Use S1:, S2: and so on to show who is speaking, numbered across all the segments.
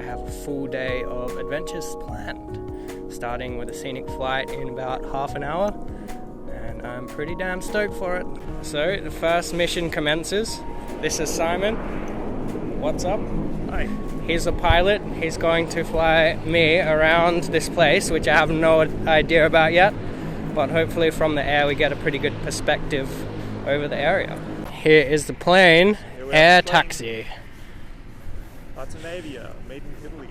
S1: have a full day of adventures planned, starting with a scenic flight in about half an hour, and I'm pretty damn stoked for it. So the first mission commences. This is Simon. What's up?
S2: Hi.
S1: He's a pilot. He's going to fly me around this place, which I have no idea about yet, but hopefully from the air we get a pretty good perspective over the area. Here is the plane, air taxi.
S2: Latvia, made in Italy.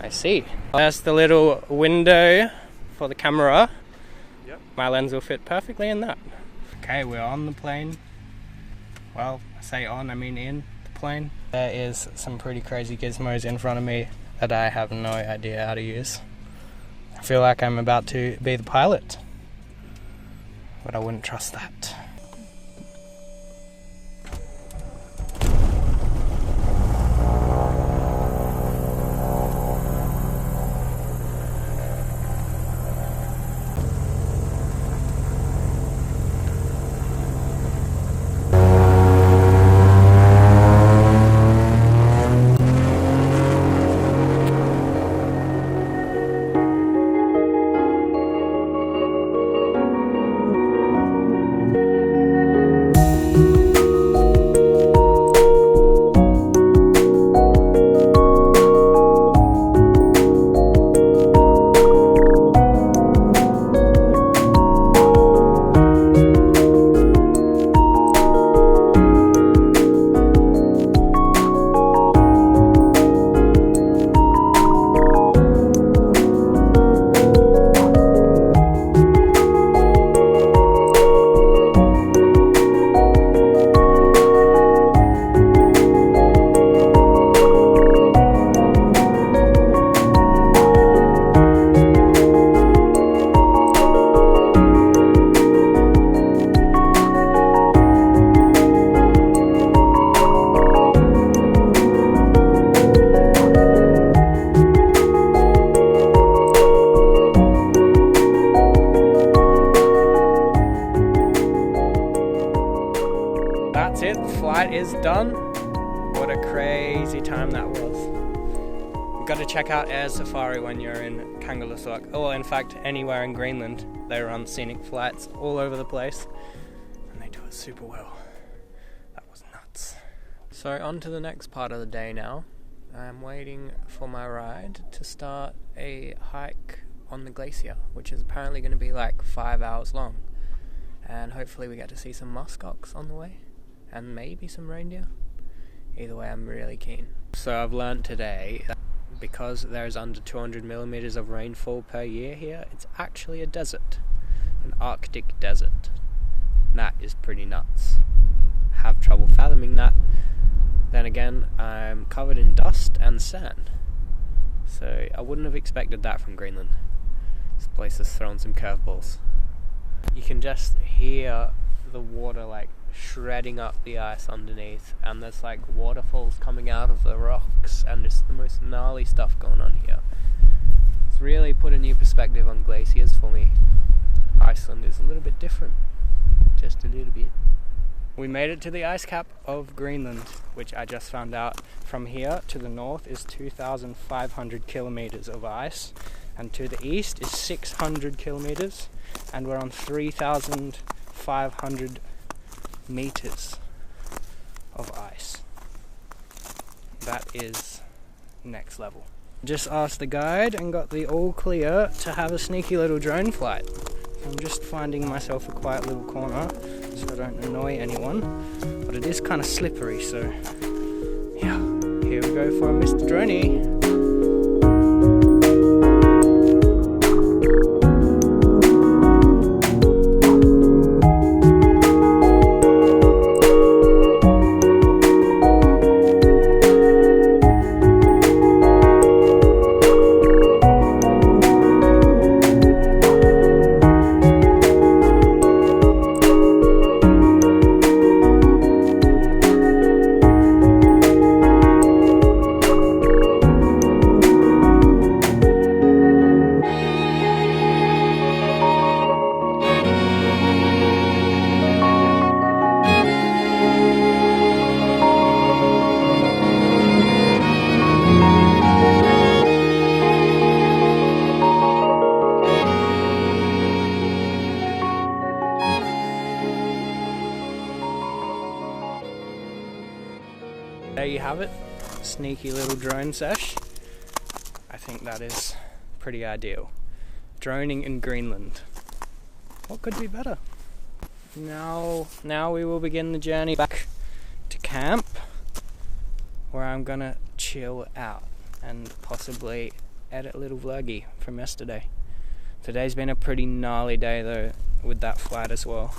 S1: I see. There's the little window for the camera.
S2: Yep.
S1: My lens will fit perfectly in that. Okay, we're on the plane. Well, I say on, I mean in the plane. There is some pretty crazy gizmos in front of me that I have no idea how to use. I feel like I'm about to be the pilot, but I wouldn't trust that. That's it, the flight is done. What a crazy time that was. You've got to check out Air Safari when you're in Kangerlussuaq. Oh, well, in fact, anywhere in Greenland. They run scenic flights all over the place, and they do it super well. That was nuts. So on to the next part of the day now. I'm waiting for my ride to start a hike on the glacier, which is apparently going to be like 5 hours long. And hopefully we get to see some muskox on the way, and maybe some reindeer. Either way, I'm really keen. So I've learned today that because there's under 200 millimeters of rainfall per year here, it's actually a desert, an Arctic desert. And that is pretty nuts. Have trouble fathoming that. Then again, I'm covered in dust and sand, so I wouldn't have expected that from Greenland. This place has thrown some curveballs. You can just hear the water like shredding up the ice underneath, and there's like waterfalls coming out of the rocks, and it's the most gnarly stuff going on here. It's really put a new perspective on glaciers for me. Iceland is a little bit different, just a little bit. We made it to the ice cap of Greenland, which I just found out from here to the north is 2,500 kilometers of ice, and to the east is 600 kilometers, and we're on 3,500 meters of ice. That is next level. Just asked the guide and got the all clear to have a sneaky little drone flight. I'm just finding myself a quiet little corner so I don't annoy anyone, but it is kind of slippery, so yeah, here we go for a Mr. Droney. have it. Sneaky little drone sesh. I think that is pretty ideal. Droning in Greenland. What could be better? Now we will begin the journey back to camp, where I'm gonna chill out and possibly edit a little vloggy from yesterday. Today's been a pretty gnarly day though, with that flight as well.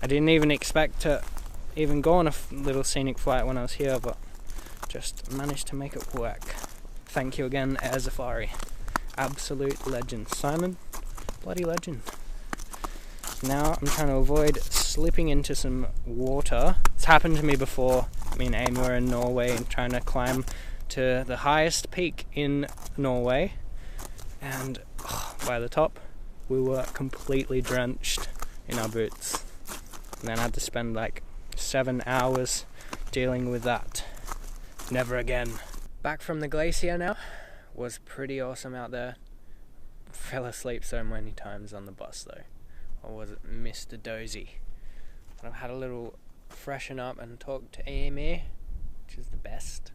S1: I didn't even expect to even go on a little scenic flight when I was here, but just managed to make it work. Thank you again, Air Safari. Absolute legend. Simon, bloody legend. Now I'm trying to avoid slipping into some water. It's happened to me before. Me and Amy were in Norway and trying to climb to the highest peak in Norway, and by the top we were completely drenched in our boots, and then I had to spend like 7 hours dealing with that. Never again. Back from the glacier now. Was pretty awesome out there. Fell asleep so many times on the bus though. Or was it Mr. Dozy? But I've had a little freshen up and talk to Amy, which is the best.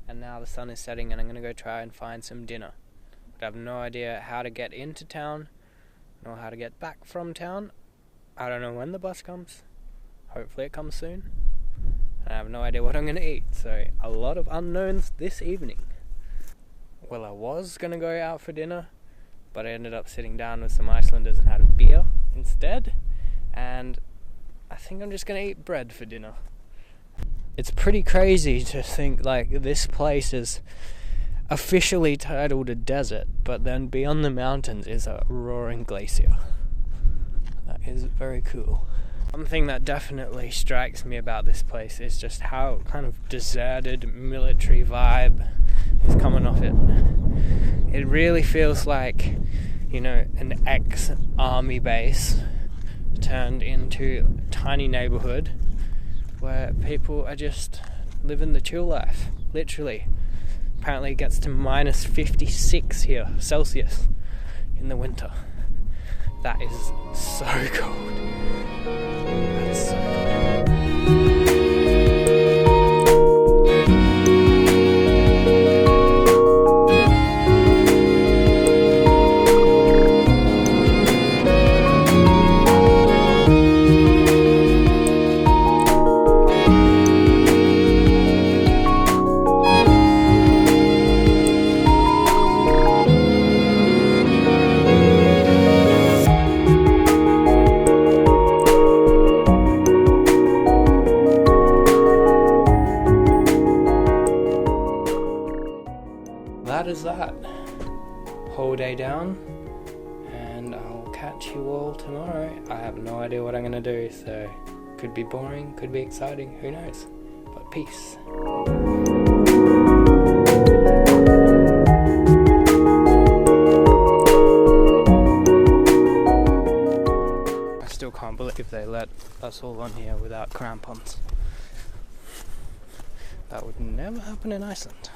S1: And now the sun is setting and I'm gonna go try and find some dinner. But I have no idea how to get into town, nor how to get back from town. I don't know when the bus comes. Hopefully it comes soon. And I have no idea what I'm gonna eat, so a lot of unknowns this evening. Well, I was gonna go out for dinner, but I ended up sitting down with some Icelanders and had a beer instead. And I think I'm just gonna eat bread for dinner. It's pretty crazy to think like this place is officially titled a desert, but then beyond the mountains is a roaring glacier. That is very cool. One thing that definitely strikes me about this place is just how kind of deserted military vibe is coming off it. It really feels like, you know, an ex-army base turned into a tiny neighborhood where people are just living the chill life, literally. Apparently it gets to minus 56 here, Celsius, in the winter. That is so cold. That is so cold. That is that. Whole day down, and I'll catch you all tomorrow. I have no idea what I'm gonna do, so could be boring, could be exciting, who knows? But peace. I still can't believe they let us all on here without crampons. That would never happen in Iceland.